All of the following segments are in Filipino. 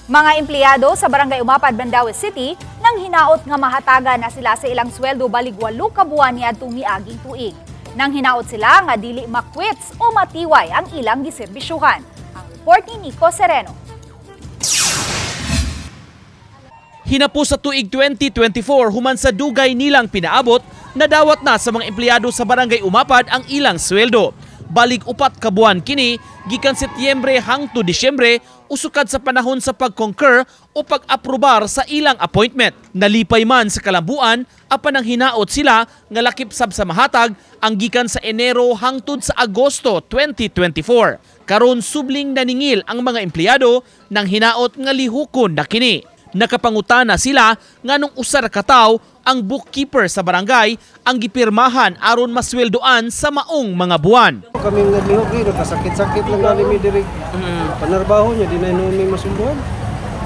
Mga empleyado sa Barangay Umapad, Mandaue City nang hinaot nga mahataga na sila sa ilang sweldo balig 8 ka buwan niadtong miaging tuig. Nang hinaot sila nga dili makwits o matiway ang ilang giserbisyuhan. Ang report ni Nico Sereno. Hinapo sa tuig 2024 human sa dugay nilang pinaabot, nadawat na sa mga empleyado sa Barangay Umapad ang ilang sweldo. Balig 4 ka buwan kini, gikan Setyembre hangtod Disyembre, usukad sa panahon sa pag-concur o pag-aprobar sa ilang appointment. Nalipay man sa kalambuan, apan ang hinaot sila nga lakip sab sa mahatag ang gikan sa Enero hangtod sa Agosto 2024. Karon subling naningil ang mga empleyado nang hinaot nga lihukon na kini. Nakapangutana sila nga nung usar ka tawo ang bookkeeper sa barangay ang gipirmahan aron masweldoan sa maong mga buwan. Kami naglihok rin, kasakit-sakit lang namin mi diri. Panarbaho niya, di na nung masuldoan.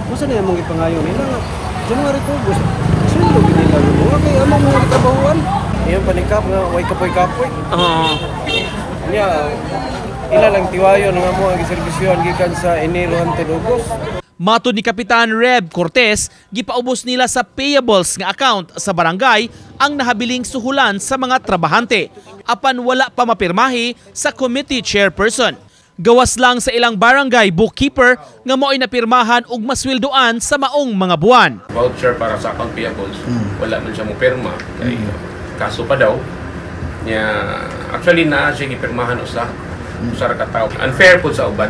Masa na yung mga ipangayon nila nga. January ko, gusto. Sundo binila mo. Okay, amang mga trabahuan. Iyan panikap nga, way kapoy-kapoy. Ila lang tiwayo nga mo ang servisyon gikan sa Enero hangtod Agosto. Matod ni Kapitan Reb Cortez, gipaubos nila sa payables nga account sa barangay ang nahabiling suhulan sa mga trabahante, apan wala pa mapirmahi sa committee chairperson. Gawas lang sa ilang barangay bookkeeper nga mo'y napirmahan og masweldoan sa maong mga buwan. Voucher para sa account payables, wala man siya mo pirma. Kay kaso pa daw, niya actually na siya gipirmahan usar ka tawo. Unfair po sa uban.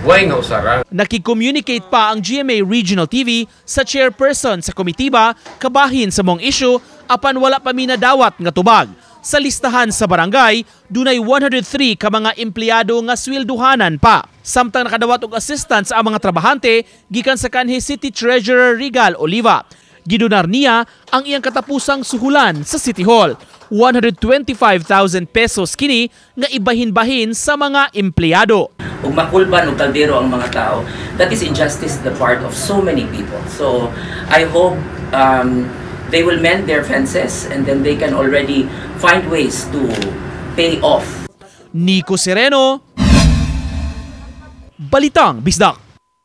Way nga usara. Nakicommunicate pa ang GMA Regional TV sa chairperson sa komitiba kabahin sa mong issue apan wala pa minadawat nga tubag. Sa listahan sa barangay, dunay 103 ka mga empleyado nga swelduhanan pa. Samtang nakadawat og assistance ang mga trabahante gikan sa kanhi City Treasurer Regal Oliva. Gidonar niya ang iyang katapusang suhulan sa City Hall. 125,000 pesos kini nga ibahin-bahin sa mga empleyado. Ug makulban og kaldero ang mga tao, that is injustice the part of so many people. So I hope they will mend their fences and then they can already find ways to pay off. Nico Sereno, Balitang Bisdak.